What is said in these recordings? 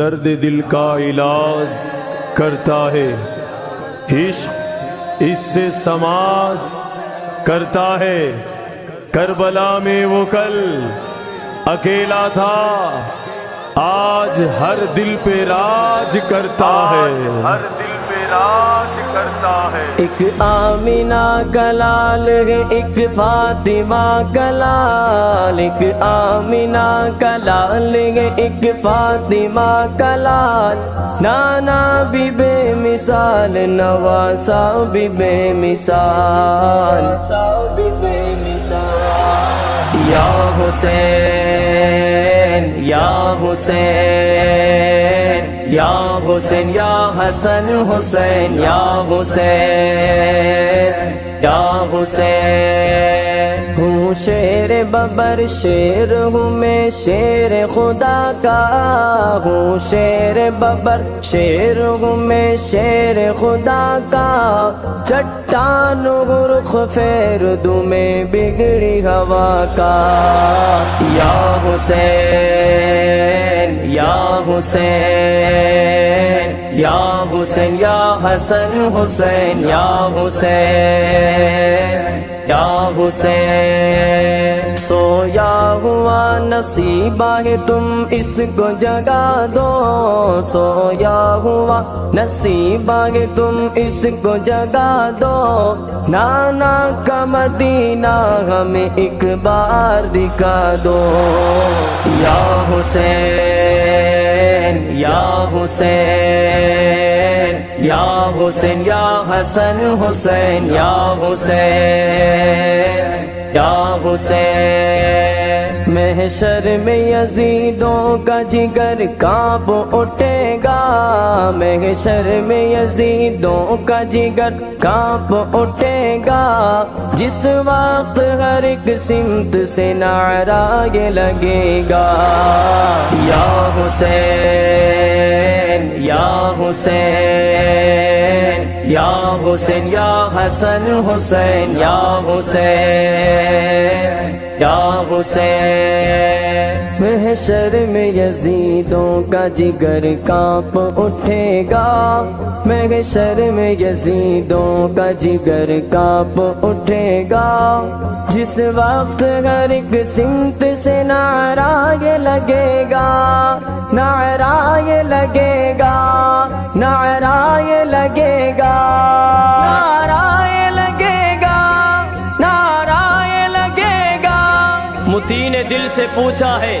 दर्द दिल का इलाज करता है। इश्क इससे समाज करता है। करबला में वो कल अकेला था, आज हर दिल पे राज करता है। हर दिल पे राज करता है। एक आमिना का लाल है, एक फातिमा का लाल। एक आमिना का लाल है, एक फातिमा का लाल। नाना भी बेमिसाल, नवासा भी बेमिसाल। या हुसैन या हुसैन या हुसैन या हसन हुसैन या हुसैन या हुसैन। हूँ शेर बबर शेर हूँ मैं शेर खुदा का। हूँ शेर बबर शेर हूँ मैं शेर खुदा का। चट्टान हूँ रुख फेर दूँ मैं बिगड़ी हवा का। या हुसैन या हुसैन या हुसैन या हसन हुसैन या हुसैन या हुसैन। सोया हुआ नसीबा है तुम इसको जगा दो। सोया हुआ नसीबा है तुम इसको जगा दो। नाना का मदीना हमें एक बार दिखा दो। या हुसैन या हुसैन या हुसैन या हसन हुसैन या हुसैन या हुसैन। महशर में यजीदों का जिगर कांप उठेगा। महशर में यजीदों का जिगर कांप उठेगा। जिस वक्त हर एक सिमत से नारा ये लगेगा। या हुसैन या हुसैन या हुसैन या हसन हुसैन या हुसैन या हुसैन। महशर में यजीदों का जिगर कांप उठेगा। महशर में यजीदों का जिगर कांप उठेगा। जिस वक्त हर एक सिमत से नारा ये लगेगा। नारा ये लगेगा, नारा ये लगेगा, नारा ये लगेगा, नारा ये लगेगा। मुती ने दिल से पूछा है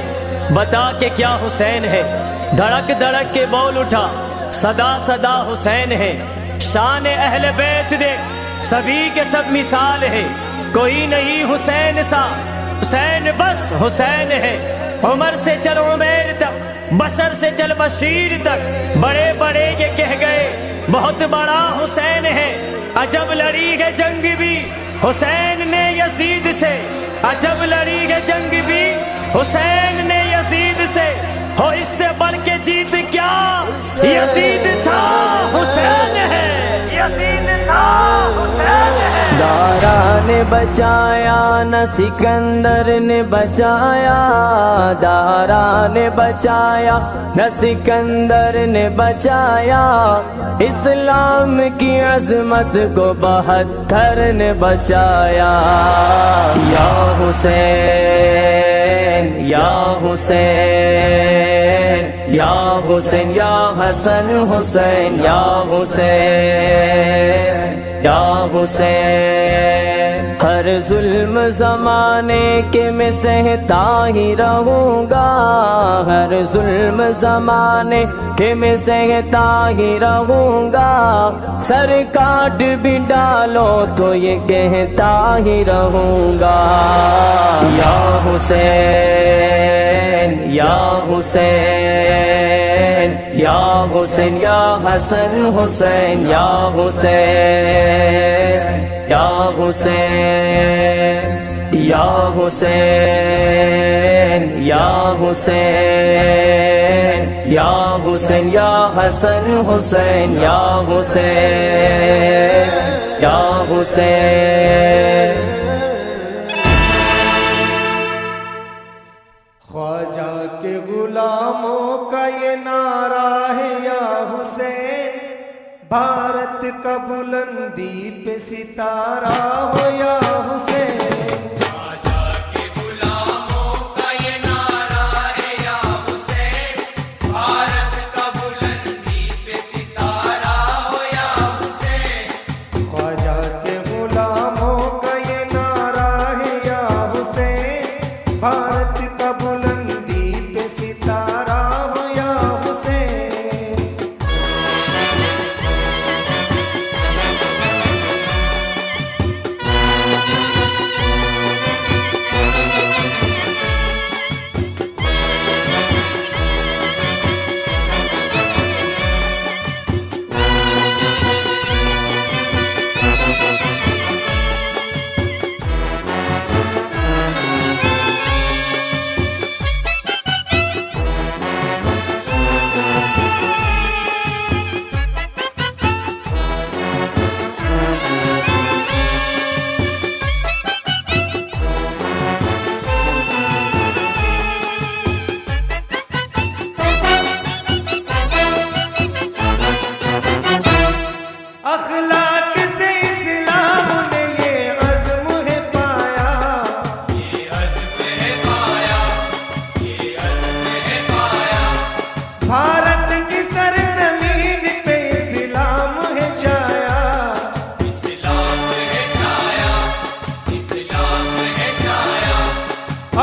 बता के क्या हुसैन है। धड़क धड़क के बोल उठा सदा सदा हुसैन है। शान अहले बैत दे सभी के सब मिसाल है। कोई नहीं हुसैन सा, हुसैन बस हुसैन है। उमर से चल उमैर तक, बशर से चल बशीर तक। बड़े बड़े ये कह गए बहुत बड़ा हुसैन है। अजब लड़ी है जंग भी हुसैन ने यजीद से। अजब लड़ी है जंग भी हुसैन ने यजीद से। हो इससे बढ़ के जीत क्या, यजीद था हुसैन है। यजीद था हुसैन है। दारा ने बचाया न सिकंदर ने बचाया। दारा ने बचाया न सिकंदर ने बचाया। इस्लाम की अजमत को 72 ने बचाया। या हुसैन या हुसैन या हुसैन या हसन हुसैन या हुसैन या हुसैन। हर जुल्म जमाने के मैं सहता ही रहूँगा। हर जुल्म जमाने के मैं सहता ही रहूँगा। सर काट भी डालो तो ये कहता ही रहूँगा। या हुसैन या हुसैन या हुसैन या हसन हुसैन या हुसैन या हुसैन या हुसैन या हुसैन या हुसैन या हसन हुसैन या हुसैन या हुसैन। ख्वाजा के गुलाम गुलामों का ये नारा है या हुसैन, भारत का बुलंदी पे सितारा हो या हुसैन। भारत का बुलंदी पे सितारा हो या हुसैन। अखलाक से इस्लाम ने ये अज़्म है पाया, ये अज़्म है पाया, ये अज़्म है पाया। भारत की सरज़मीन पे इस्लाम है छाया, इस्लाम है छाया, इस्लाम है छाया।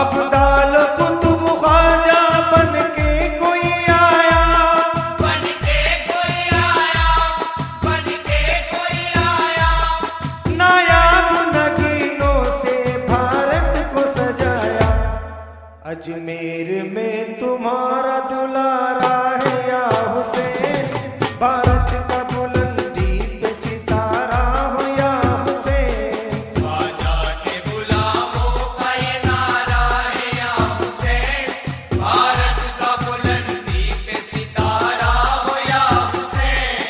अब्दाल कुतुब ख्वाजा बन के कोई आया, बन के कोई आया, बन के कोई आया। नायाब नगीनों से भारत को सजाया, अजमेर में तुम्हारा दुलारा है या हुसैन। भारत का बुलंदी पे सितारा हो या हुसैन। ख्वाजा के गुलामों का ये नारा है या हुसैन, भारत का बुलंदी पे सितारा हो या हुसैन।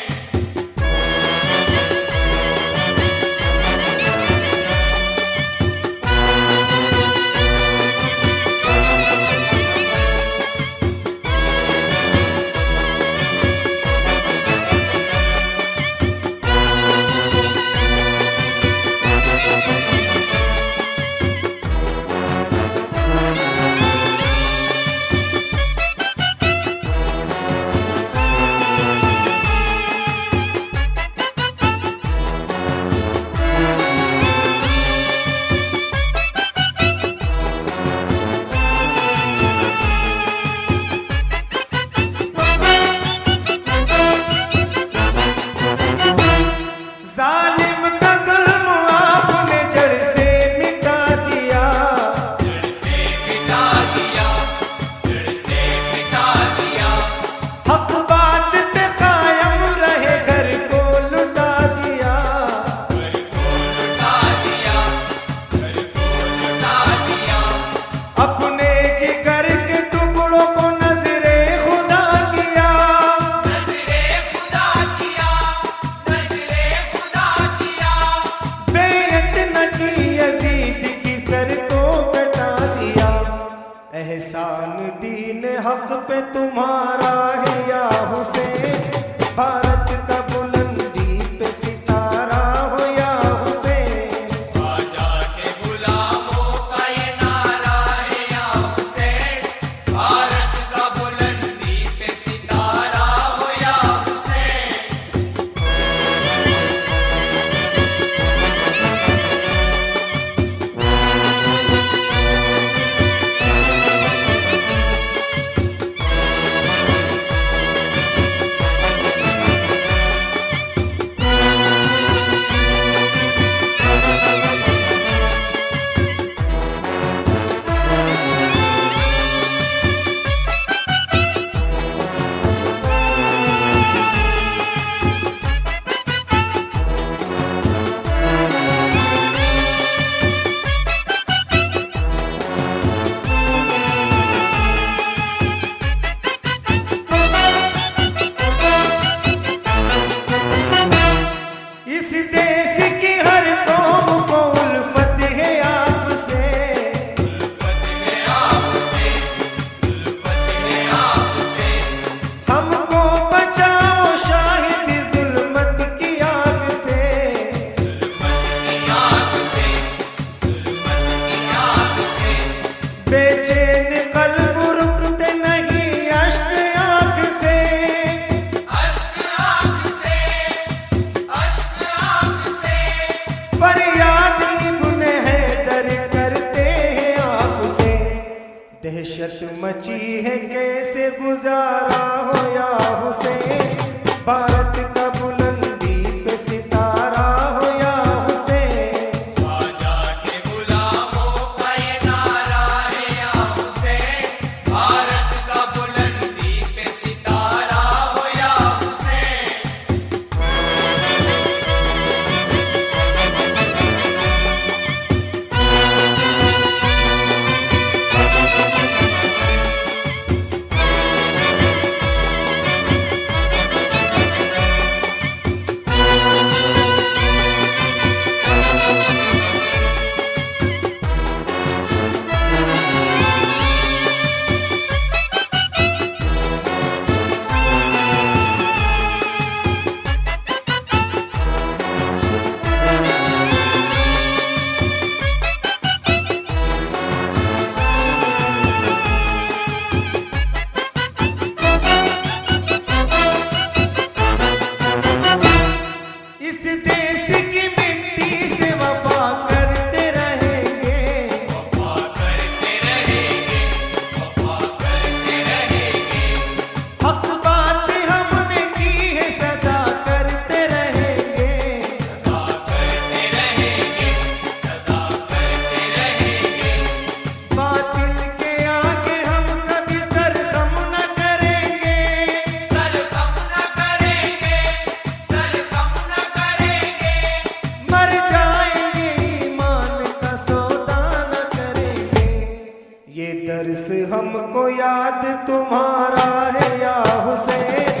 को याद तुम्हारा है या हुसैन,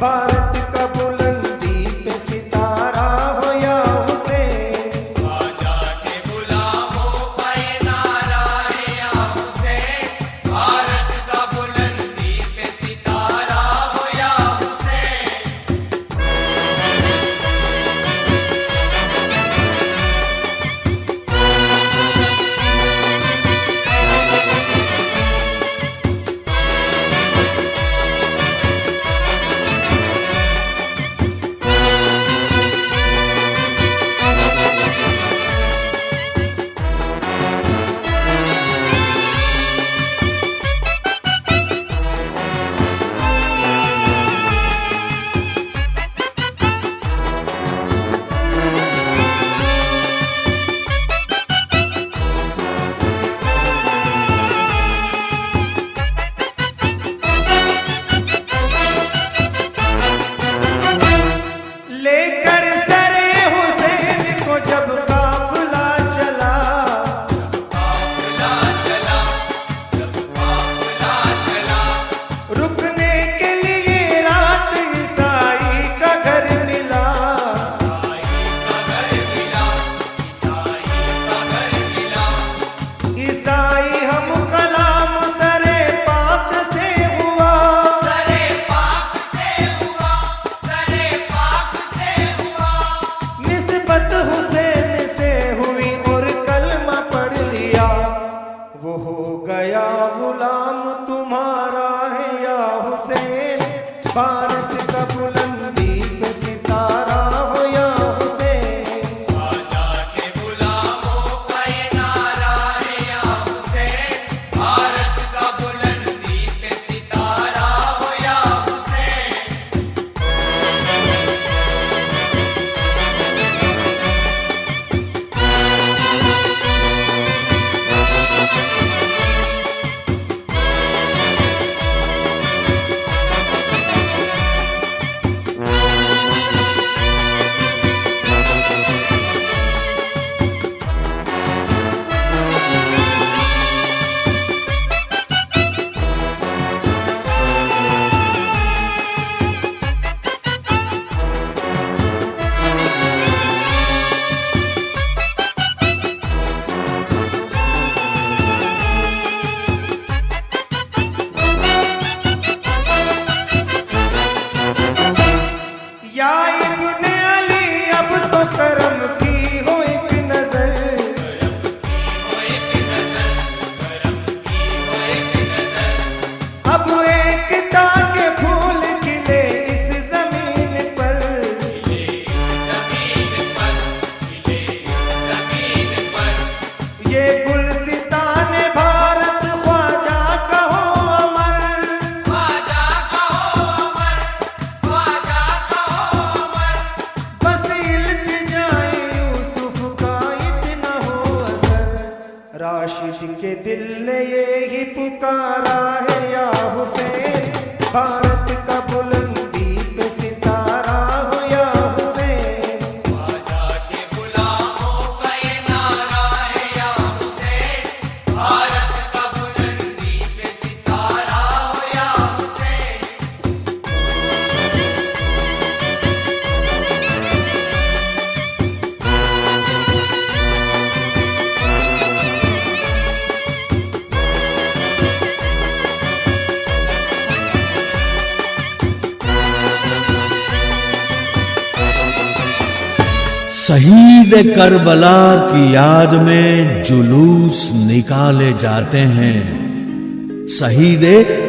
भारत का बुलंदी पे सितारा हो या हुसैन। ख्वाजा के गुलामों का ये नारा है या हुसैन, भारत का बुलंदी पे सितारा हो या हुसैन। लेकर सरे हुसैन को जब काफिला चला, काफिला चला, जब काफिला चला, रुकने के लिए रात ईसाई का घर मिला। ईसाई हम कलाम सरे पाक से हुआ, सरे पाक से हुआ, सरे पाक से हुआ। निस्बत हुसैन से हुई और कलमा पढ़ लिया। वो हो गया गुलाम तुम्हारा है या हुसैन, भारत का बुलंदी पे सितारा हो या हुसैन। ख्वाजा के गुलामों का ये नारा है या हुसैन, भारत का बुलंदी पे सितारा हो या हुसैन। या इब्ने अली अब तो करम की हो एक नजर, अब एकता के फूल खिले इस जमीन पर। ये गुलसितान भारत ख्वाजा कहो अमर, ख्वाजा कहो अमर, ख्वाजा कहो अमर। बस इल्तिजाए यूसुफ का इतना हो असर। राशिद के दिल ने ये ही पुकारा है या हुसैन, भारत का बुलंदी पे सितारा हो या हुसैन। ख्वाजा के गुलामों का ये नारा है या हुसैन, भारत का बुलंदी पे सितारा हो या हुसैन। शहीद करबला की याद में जुलूस निकाले जाते हैं। शहीद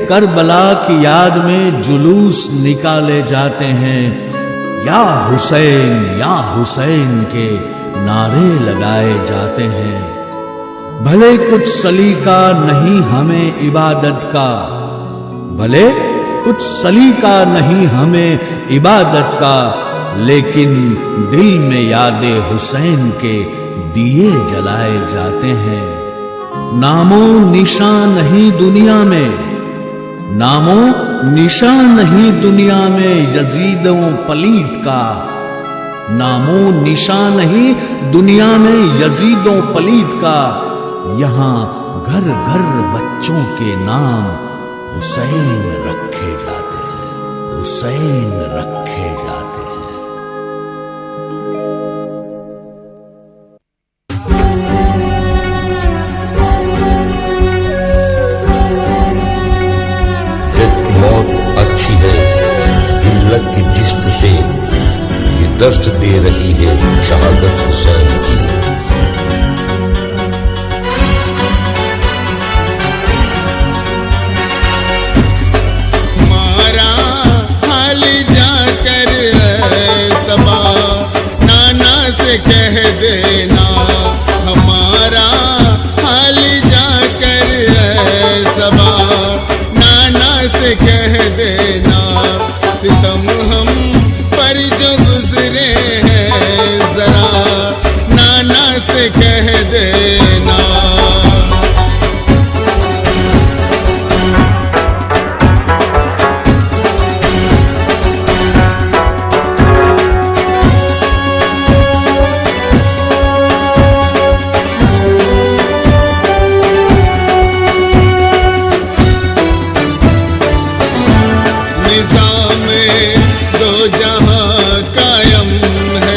करबला की याद में जुलूस निकाले जाते हैं। या हुसैन के नारे लगाए जाते हैं। भले कुछ सलीका नहीं हमें इबादत का, भले कुछ सलीका नहीं हमें इबादत का, लेकिन दिल में यादे हुसैन के दिए जलाए जाते हैं। नामो निशान नहीं दुनिया में, नामो निशान नहीं दुनिया में यजीदों पलीद का, नामो निशान नहीं दुनिया में यजीदों पलीद का। यहाँ घर घर बच्चों के नाम हुसैन रखे जाते हैं, हुसैन रखे जाते हैं। जद की मौत अच्छी है जिल्लत की जिस्त से, ये दर्द दे रही है शहादत हुसैन की। से कह देना हमारा हाल जाकर सबा, नाना से कह देना सितम हम पर जो गुजरे हैं जरा, नाना से कह देना।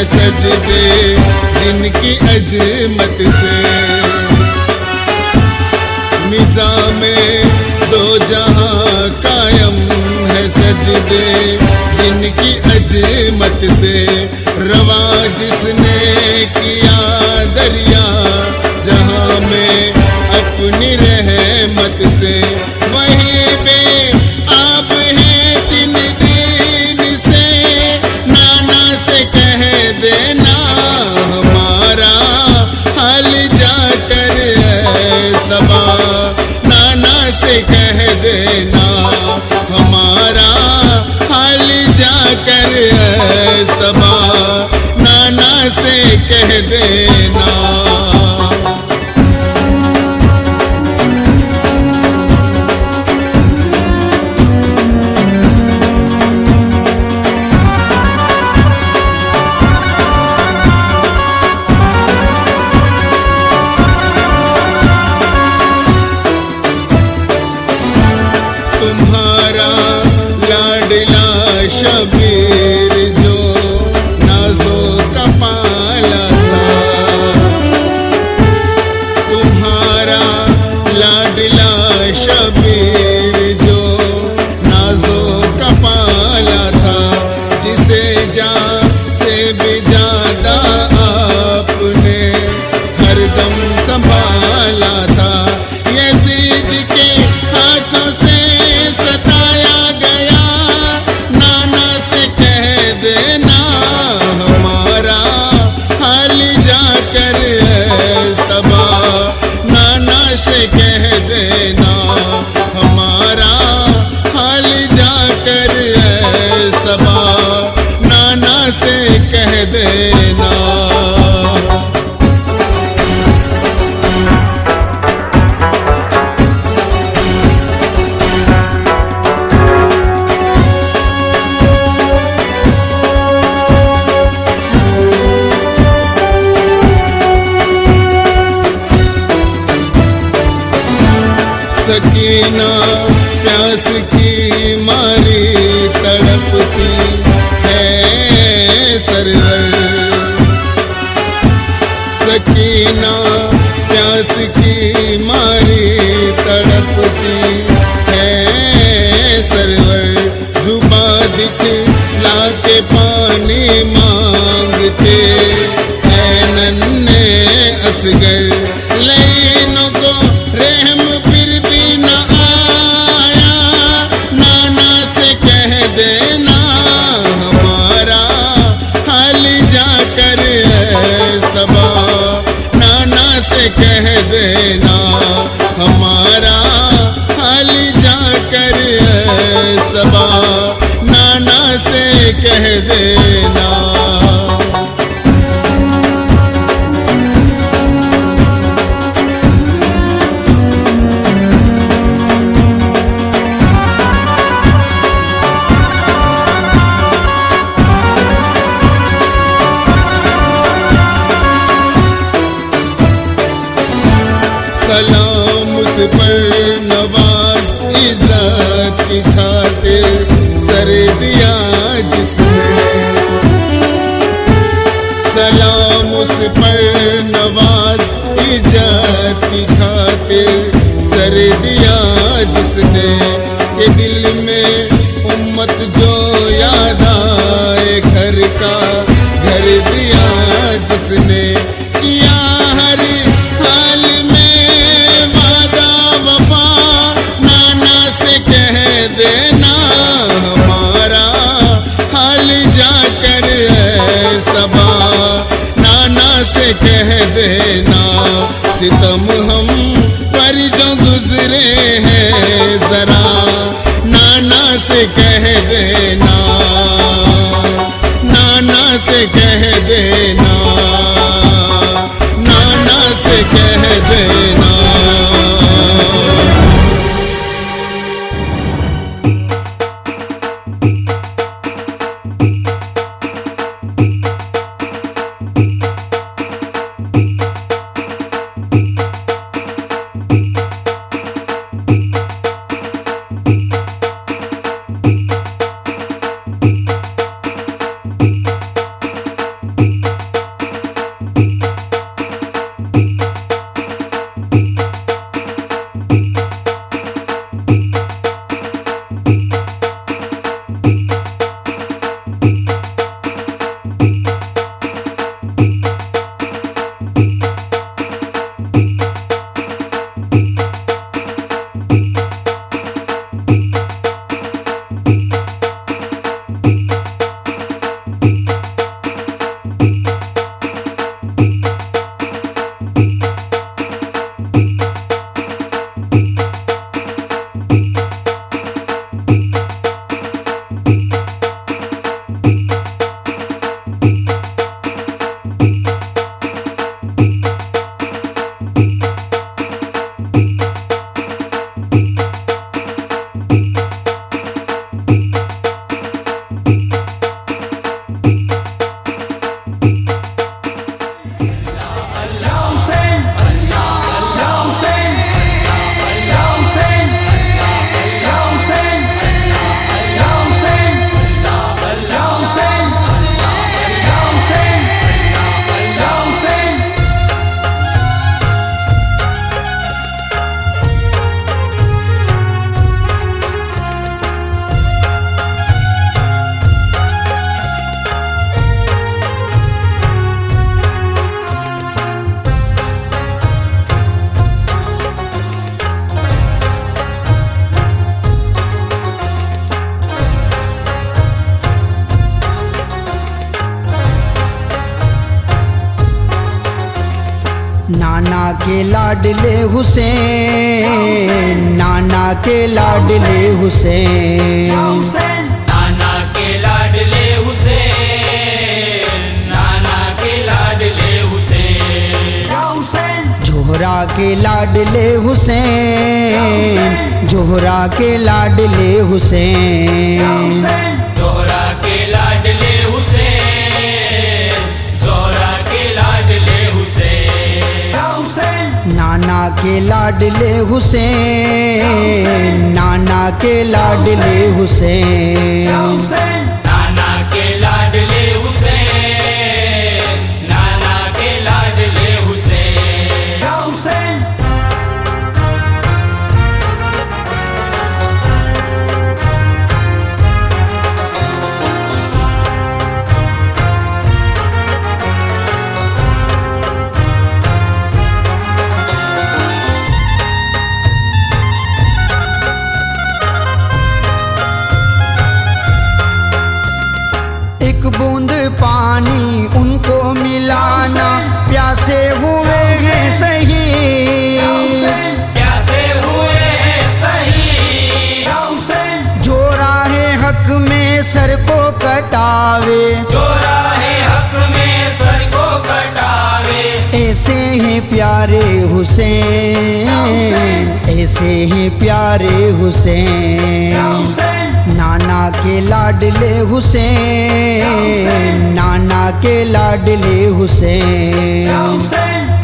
सजदे जिनकी अजमत से, निज़ाम दो जहां कायम है सजदे जिनकी अजमत से। रवा जिसने किया दरिया जहां में अपनी रहमत से, वही बे आप है तीन दिन से, नाना से कह देना हमारा हाल जाकर सबा, नाना से कह देना हमारा हाल जाकर सबा, नाना से कह देना। तुम्हारा लाडला शबीर जो नाजो का पाला था, तुम्हारा लाडला शबीर जो नाजो का पाला था, जिसे जान से भी ज्यादा आपने हरदम संभाला था। यजीद के हाथों से सताया गया, नाना से कह देना हमारा हाल जाकर सबा, नाना से कह देना हमारा हाल जाकर सबा, नाना से कह देना। सकीना प्यास की मारी तड़पती है सरवर, सकीना प्यास की मारी तड़पती है सरवर। जुबा दिखला के पानी मांगते है नन्हे असगर, लैनों को रहम फिर भी न आया, नाना से कह देना हमारा हाल जाकर सबा, नाना से कह देना हमारा हाल जाकर सबा, नाना से कह देना। सलाम कर दिया जिसने। सलाम उस पर नवाज इज्जत की खातिर सर दिया जिसने। ये दिल में उम्मत जो याद आए घर का घर दिया जिसने। किया हर हाल में वादा वफा नाना से कह देना हमारा हाल जाकर है सबा। नाना से कह देना सितम हम पर जो गुजरे हैं जरा नाना से कह देना। नाना से कह देना। नाना से कह देना। नाना के लाडले हुसैन, नाना के लाडले हुसैन, नाना के लाडले हुसैन, नाना के लाडले हुसैन, जोहरा के लाडले हुसैन, जोहरा के लाडले हुसैन, जोहरा के लाडले हुसैन, जोहरा के लाडले हुसैन, नाना के लाडले हुसैन, नाना के लाडले हुसैन, नाना के लाडले हुसैन, नाना के लाडले हुसैन। बूंद पानी उनको मिलाना, प्यासे हुए हैं सही, प्यासे हुए हैं सही, जो राहे हक में सर को कटावे, जो राहे हक में सर को कटावे, ऐसे ही प्यारे हुसैन, ऐसे ही प्यारे हुसैन, नाना के लाडले हुसैन, नाना के लाडले हुसैन,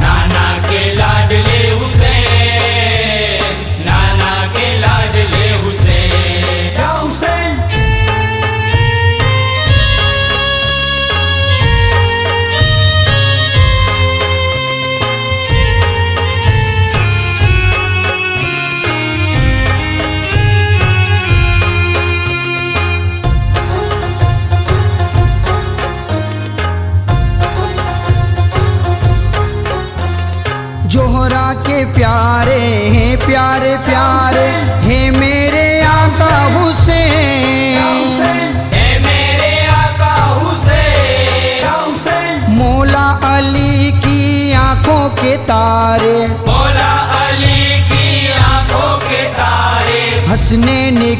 नाना के लाडले हुसैन, नाना के लाडले हुसैन।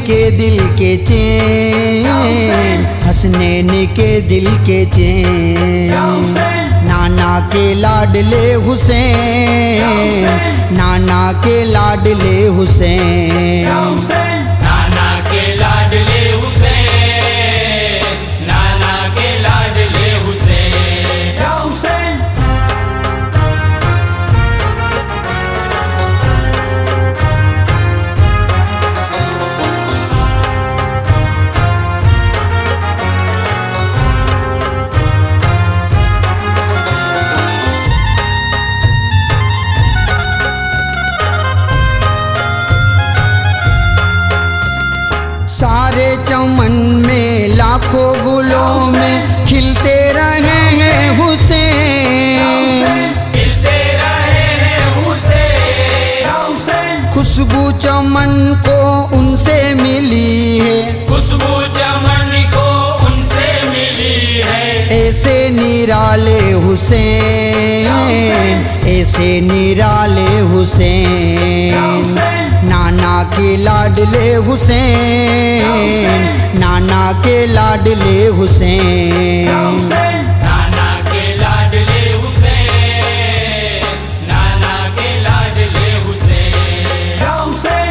के दिल के चैन, हसनैन के दिल के चैन। नाना के लाडले हुसैन, नाना के लाडले हुसैन। नाना के लाडले हुसैन, नाना के लाडले हुसैन। या हुसैन। सारे चमन में लाखों गुलों में खिलते रहे हैं हुसैन, खिलते रहे हैं हुसैन। खुशबू चमन को उनसे मिली है, खुशबू चमन को उनसे मिली है। ऐसे निराले हुसैन, ऐसे निराले हुसैन। नाना के लाडले हुसैन, नाना के लाडले हुसैन। नाना के लाडले हुसैन, नाना के लाडले हुसैन। या हुसैन।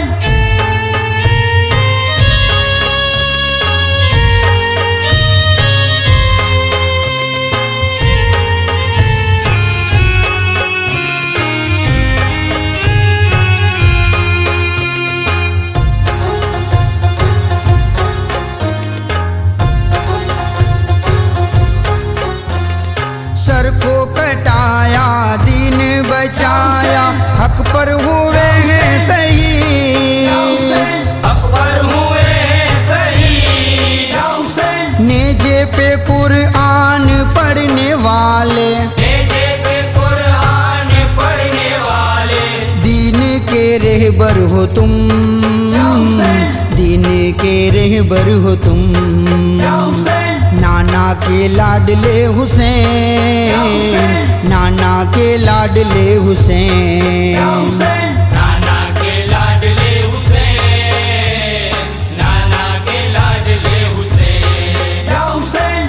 सर को कटाया दीन बचाया, हक पर हुए हैं सही, अकबर हुए शहीद। या हुसैन। नेजे पे कुरान पढ़ने वाले, नेजे पे कुरान पढ़ने वाले। दीन के रहबर हो तुम, दीन के रहबर हो तुम। नाना के लाडले हुसैन, नाना के लाडले हुसैन। नाना के लाडले हुसैन, नाना के लाडले हुसैन। या हुसैन।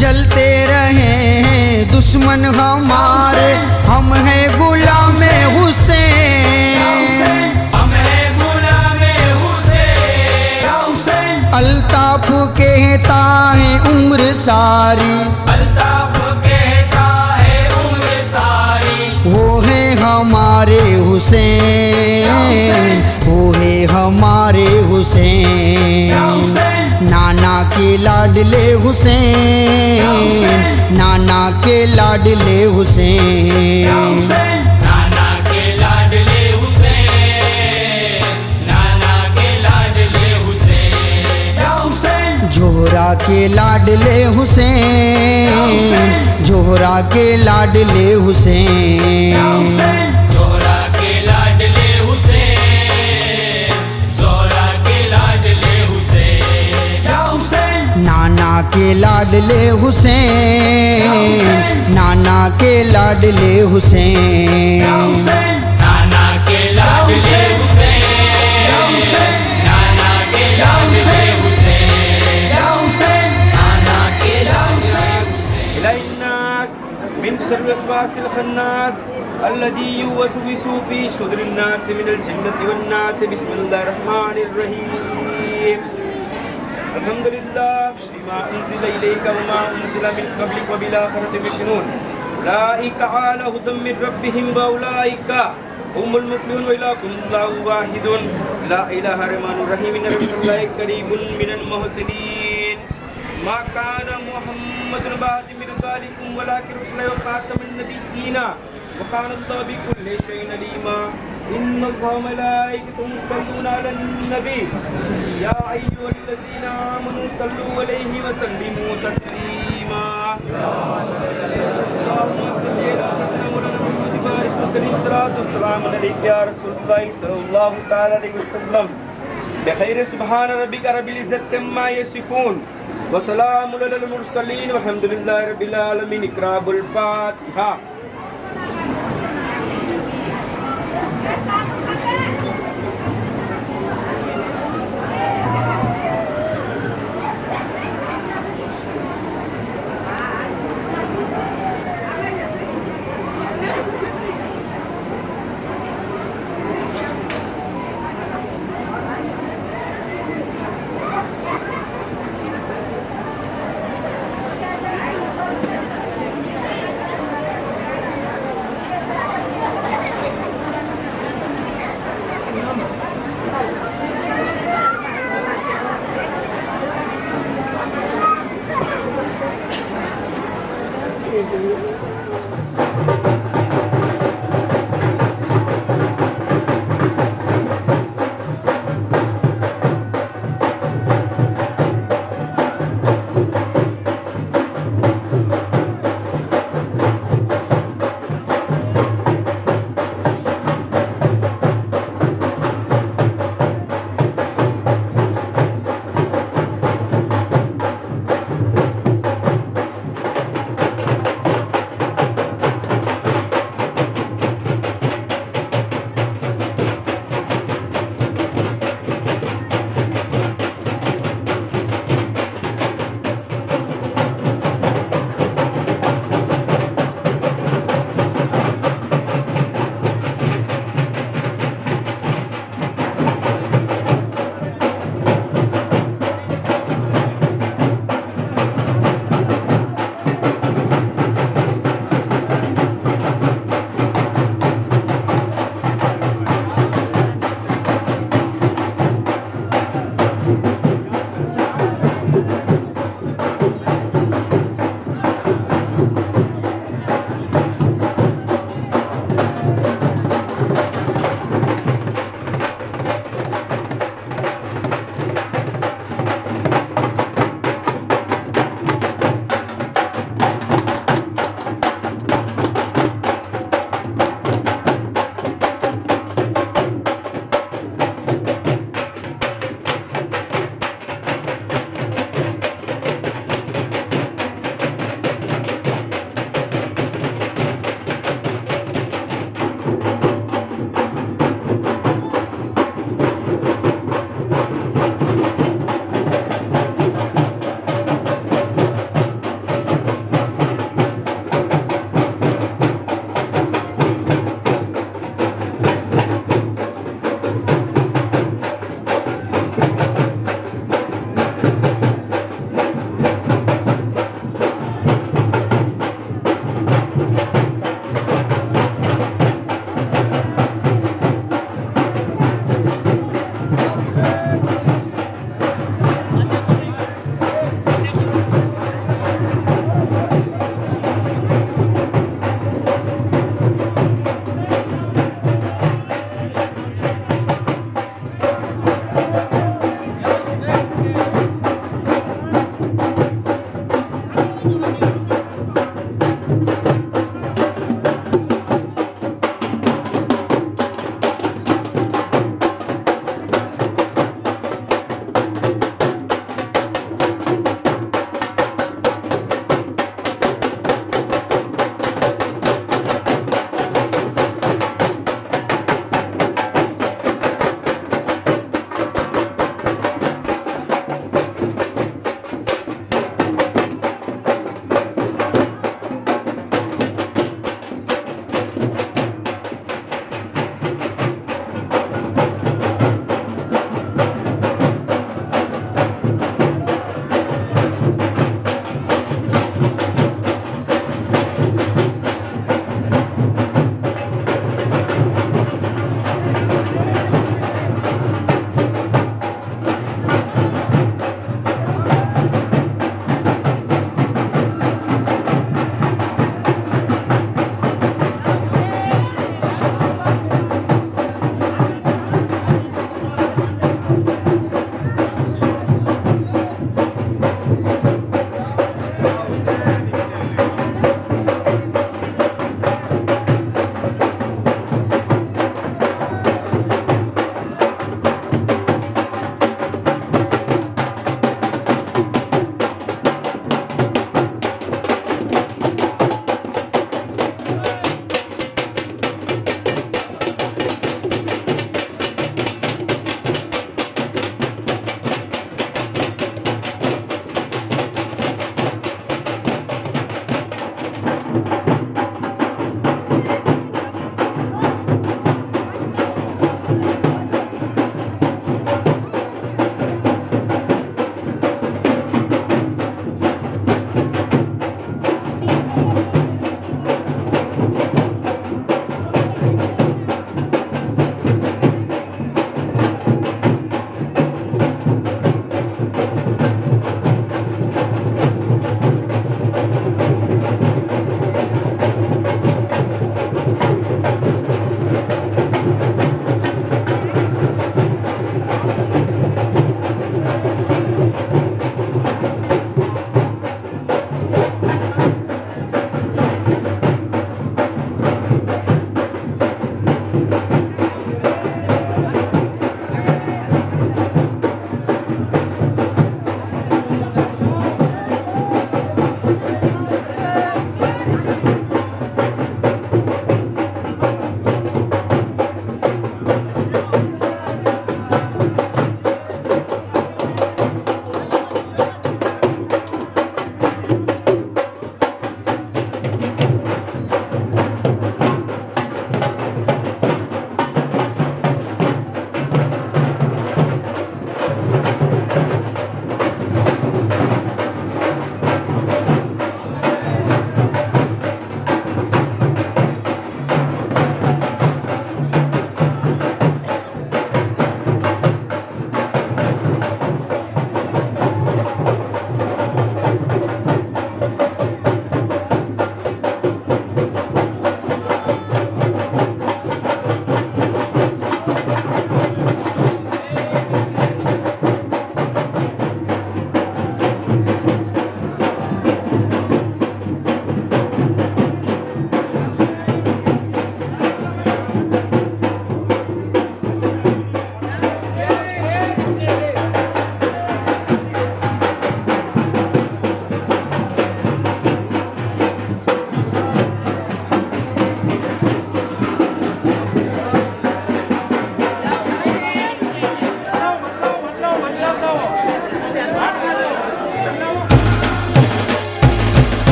जलते रहे हैं दुश्मन हमारे, हम हैं गुलाम हुसैन। हम हैं गुलाम हुसैन। अल्ताफ कहता है उम्र सारी, अल्ताफ कहता है उम्र सारी। वो है हमारे हुसैन, वो है हमारे हुसैन। नाना के लाडले हुसैन, नाना के लाडले हुसैन। नाना के लाडले हुसैन, नाना के लाडले हुसैन। या हुसैन। जोहरा के लाडले हुसैन, जोहरा के लाडले हुसैन। जोहरा के लाडले हुसैन, जोहरा के लाडले हुसैन। या हुसैन। नाना के लाडले हुसैन, नाना के लाडले हुसैन। नाना के लाडले हुसैन, नाना के लाडले हुसैन। या हुसैन। नाना के लाडले हुसैन। इलैन्नास मिन शर्रि वासिल खन्नास अल्लज़ी युवस्विसु फी सुदुरिन नास मिनल जिन्नति वन नास। बिस्मिल्लाहिर रहमानिर रहीम। अल्हम्दुलिल्लाह बिमा उन्ज़िला इलैका व मा उन्ज़िला मिन क़ब्लिक व बिल आखिरति युक़िनून। उलाइका अला हुदम मिन रब्बिहिम व उलाइका हुमुल मुफ़्लिहून। व इलाहुकुमुल्लाहु वाहिदुन ला इलाहा इल्लहुर रहीम। इन्ना रब्बकुम करीबुन मिनल मुहसिनीन। मा काना मुहम्मदुन बादि मिन ज़ालिकुम वलाकिन रसूलुल्लाह व खातमुन नबिय्यीन व काना अल्लाहु बिकुल्लि शैइन अलीमा। इन्नल्लाहा व मलाइकतहु युसल्लूना अलन नबी या अय्युहल्लज़ीना आमनू सल्लू अलैहि व सल्लिमू तस्लीमा। बखैर सुबहान रब्बिका रब्बिल इज्जति अम्मा यसिफून व सलामुन अलल मुरसलीन वल्हम्दुलिल्लाहि रब्बिल आलमीन। इक़राबुल फातिहा।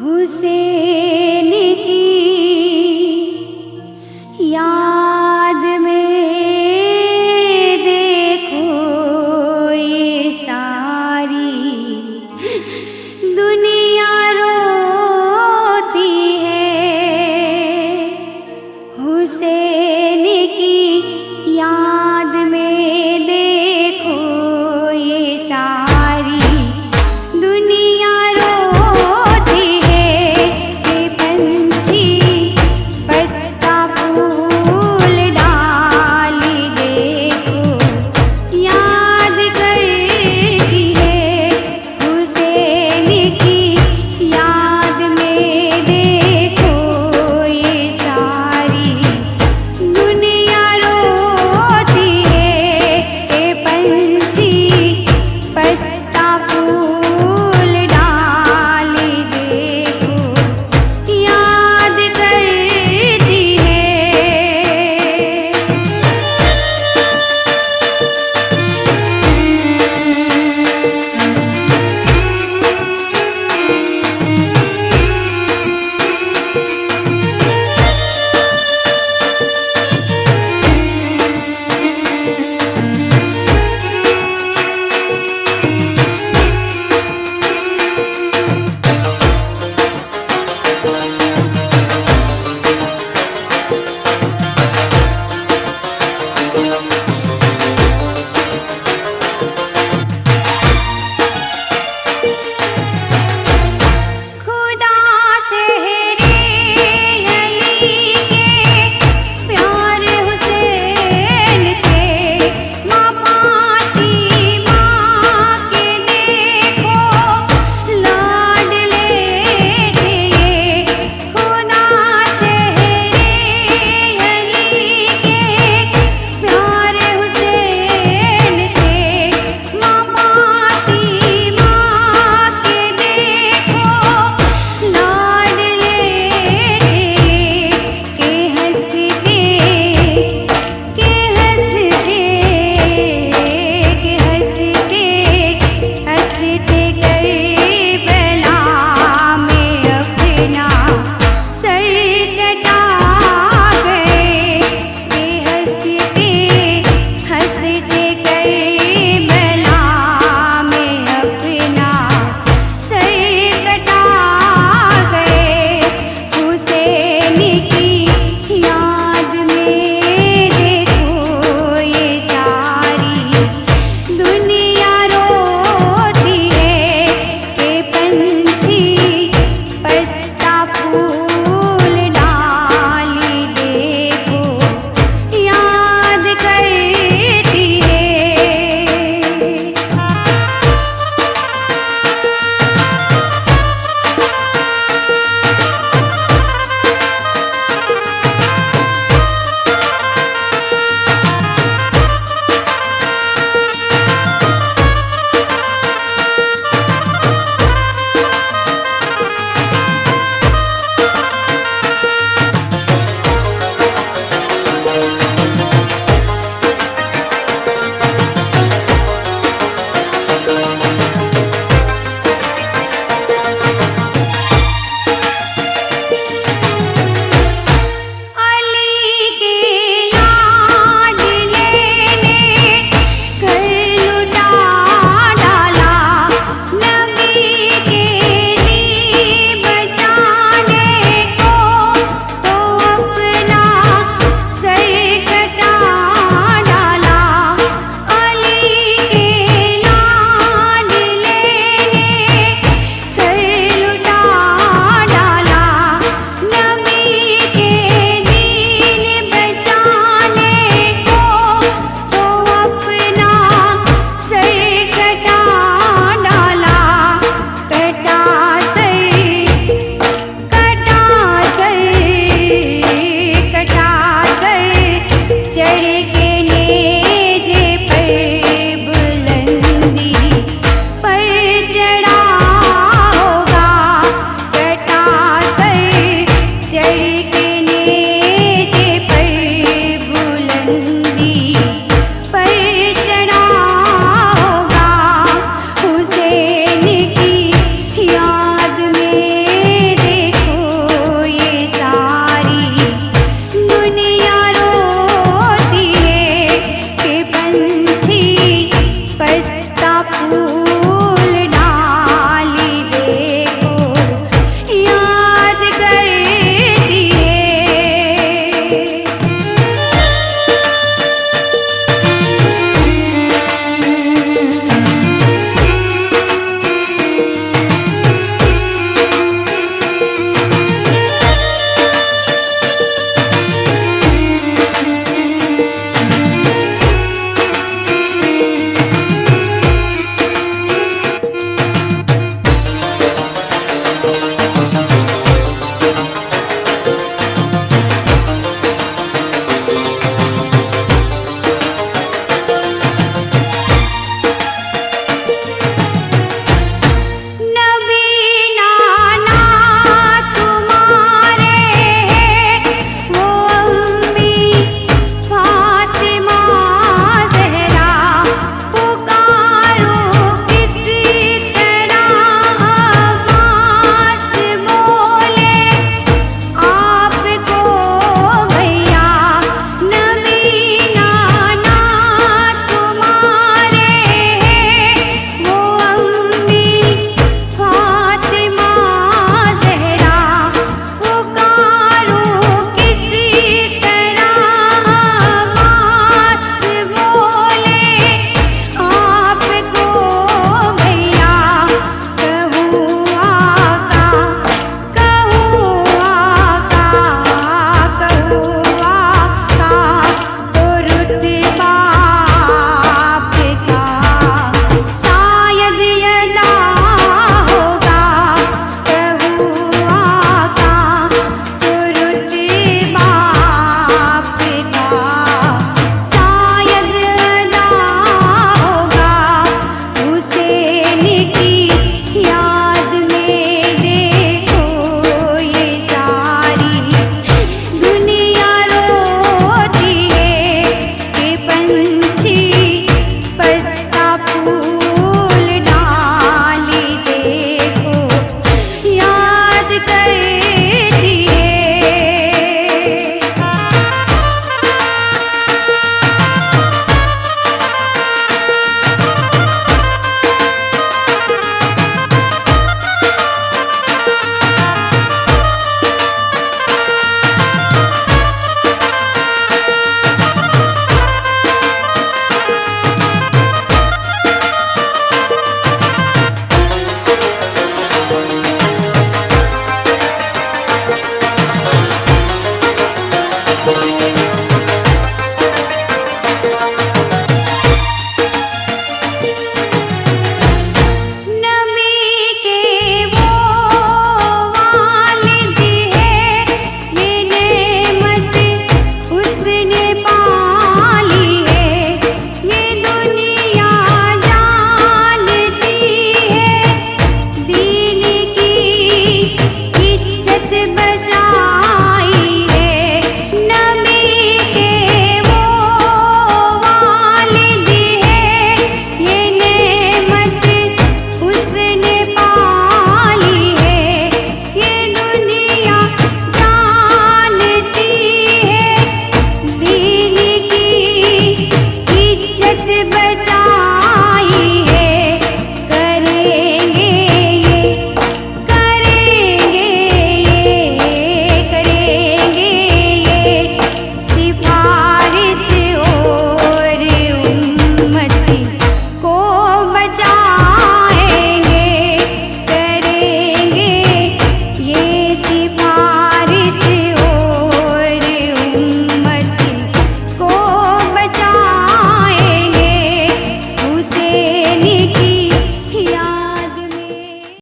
हुसैन